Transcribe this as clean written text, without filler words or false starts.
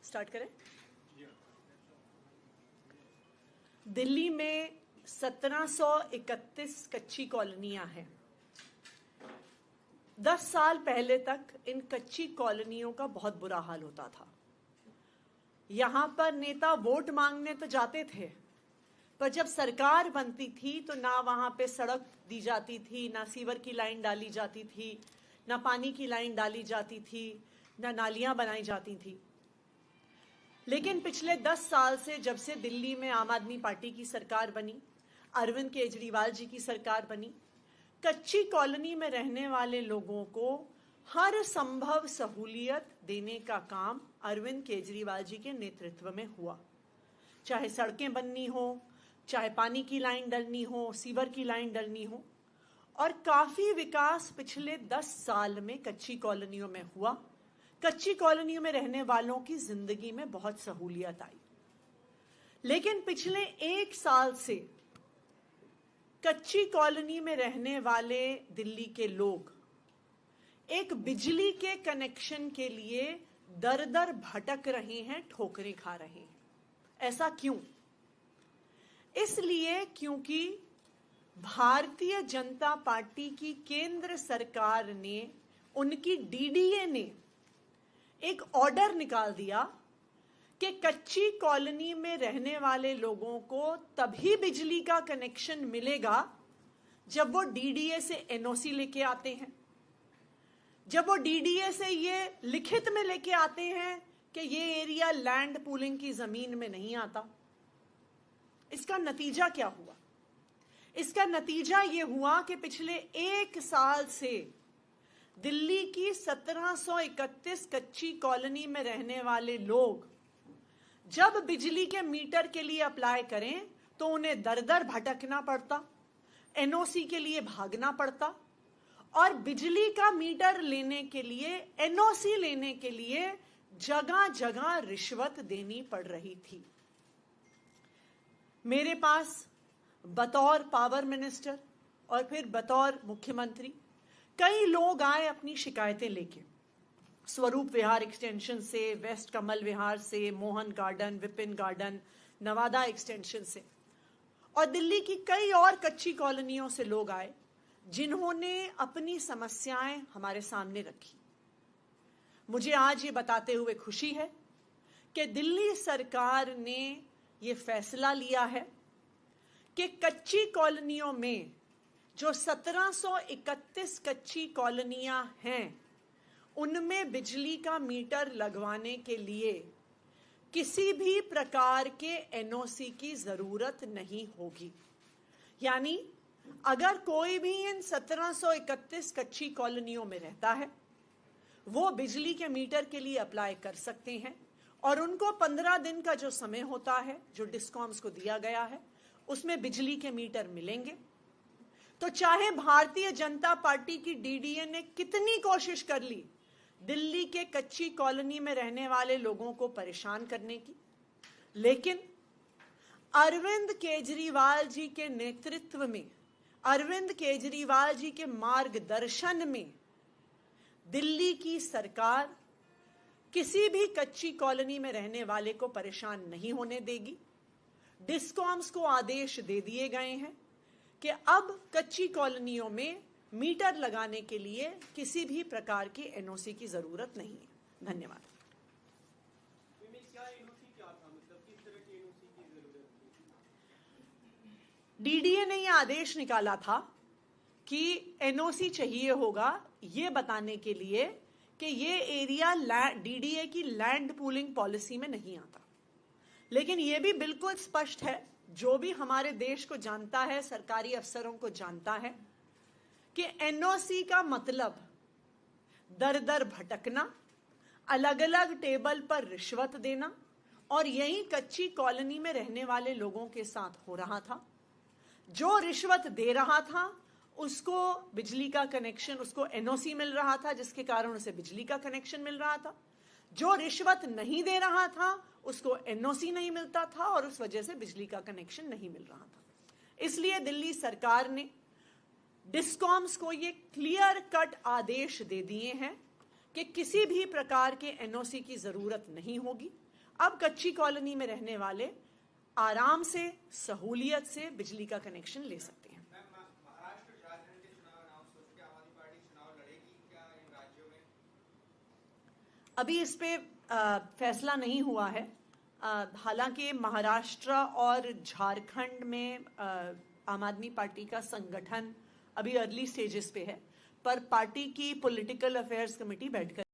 Start करें। दिल्ली में 1731 कच्ची कॉलोनियां हैं। 10 साल पहले तक इन कच्ची कॉलोनियों का बहुत बुरा हाल होता था। यहां पर नेता वोट मांगने तो जाते थे, पर जब सरकार बनती थी तो ना वहां पे सड़क दी जाती थी, ना सीवर की लाइन डाली जाती थी, ना पानी की लाइन डाली जाती थी, ना नालियां बनाई जाती थी। लेकिन पिछले 10 साल से, जब से दिल्ली में आम आदमी पार्टी की सरकार बनी, अरविंद केजरीवाल जी की सरकार बनी, कच्ची कॉलोनी में रहने वाले लोगों को हर संभव सहूलियत देने का काम अरविंद केजरीवाल जी के नेतृत्व में हुआ। चाहे सड़कें बननी हो, चाहे पानी की लाइन डलनी हो, सीवर की लाइन डलनी हो, और काफी विकास पिछले 10 साल में कच्ची कॉलोनियों में हुआ। कच्ची कॉलोनियों में रहने वालों की जिंदगी में बहुत सहूलियत आई। लेकिन पिछले 1 साल से कच्ची कॉलोनी में रहने वाले दिल्ली के लोग एक बिजली के कनेक्शन के लिए दर दर भटक रहे हैं, ठोकरें खा रहे हैं। ऐसा क्यों? इसलिए क्योंकि भारतीय जनता पार्टी की केंद्र सरकार ने, उनकी डीडीए ने एक ऑर्डर निकाल दिया कि कच्ची कॉलोनी में रहने वाले लोगों को तभी बिजली का कनेक्शन मिलेगा जब वो डीडीए से एनओसी लेके आते हैं, जब वो डीडीए से ये लिखित में लेके आते हैं कि ये एरिया लैंड पूलिंग की जमीन में नहीं आता। इसका नतीजा क्या हुआ? इसका नतीजा ये हुआ कि पिछले 1 साल से दिल्ली की 1731 कच्ची कॉलोनी में रहने वाले लोग जब बिजली के मीटर के लिए अप्लाई करें तो उन्हें दर दर भटकना पड़ता, एनओसी के लिए भागना पड़ता, और बिजली का मीटर लेने के लिए, एनओसी लेने के लिए जगह जगह रिश्वत देनी पड़ रही थी। मेरे पास बतौर पावर मिनिस्टर और फिर बतौर मुख्यमंत्री कई लोग आए अपनी शिकायतें लेके, स्वरूप विहार एक्सटेंशन से, वेस्ट कमल विहार से, Mohan garden, Vipin garden, Nawada extension से, और दिल्ली की कई और कच्ची कॉलोनियों से लोग आए जिन्होंने अपनी समस्याएं हमारे सामने रखी। मुझे आज ये बताते हुए खुशी है कि दिल्ली सरकार ने ये फैसला लिया है कि कच्ची कॉलोनियों में जो 1731 कच्ची कॉलोनियां हैं, उनमें बिजली का मीटर लगवाने के लिए किसी भी प्रकार के एनओसी की जरूरत नहीं होगी। यानी अगर कोई भी इन 1731 कच्ची कॉलोनियों में रहता है, वो बिजली के मीटर के लिए अप्लाई कर सकते हैं, और उनको 15 दिन का जो समय होता है, जो डिस्कॉम्स को दिया गया है, उसमें बिजली के मीटर मिलेंगे। तो चाहे भारतीय जनता पार्टी की डीडीए ने कितनी कोशिश कर ली दिल्ली के कच्ची कॉलोनी में रहने वाले लोगों को परेशान करने की, लेकिन अरविंद केजरीवाल जी के नेतृत्व में, अरविंद केजरीवाल जी के मार्गदर्शन में दिल्ली की सरकार किसी भी कच्ची कॉलोनी में रहने वाले को परेशान नहीं होने देगी। डिस्कॉम्स को आदेश दे दिए गए हैं कि अब कच्ची कॉलोनियों में मीटर लगाने के लिए किसी भी प्रकार की एनओसी की जरूरत नहीं है। धन्यवाद। डीडीए ने यह आदेश निकाला था कि एनओसी चाहिए होगा ये बताने के लिए कि ये एरिया डीडीए की लैंड पूलिंग पॉलिसी में नहीं आता। लेकिन यह भी बिल्कुल स्पष्ट है, जो भी हमारे देश को जानता है, सरकारी अफसरों को जानता है, कि एनओसी का मतलब दर दर भटकना, अलग अलग टेबल पर रिश्वत देना, और यही कच्ची कॉलोनी में रहने वाले लोगों के साथ हो रहा था। जो रिश्वत दे रहा था उसको बिजली का कनेक्शन, उसको एनओसी मिल रहा था, जिसके कारण उसे बिजली का कनेक्शन मिल रहा था। जो रिश्वत नहीं दे रहा था उसको एनओसी नहीं मिलता था, और उस वजह से बिजली का कनेक्शन नहीं मिल रहा था। इसलिए दिल्ली सरकार ने डिस्कॉम्स को ये क्लियर कट आदेश दे दिए हैं कि किसी भी प्रकार के एनओसी की जरूरत नहीं होगी। अब कच्ची कॉलोनी में रहने वाले आराम से, सहूलियत से बिजली का कनेक्शन ले सकते हैं। महाराष्ट्र, झारखंड के चुनाव अनाउंस हो चुके, आम आदमी पार्टी चुनाव लड़ेगी क्या इन राज्यों में? अभी इस पे फैसला नहीं हुआ है। हालांकि महाराष्ट्र और झारखंड में आम आदमी पार्टी का संगठन अभी अर्ली स्टेजेस पे है, पर पार्टी की पॉलिटिकल अफेयर्स कमेटी बैठकर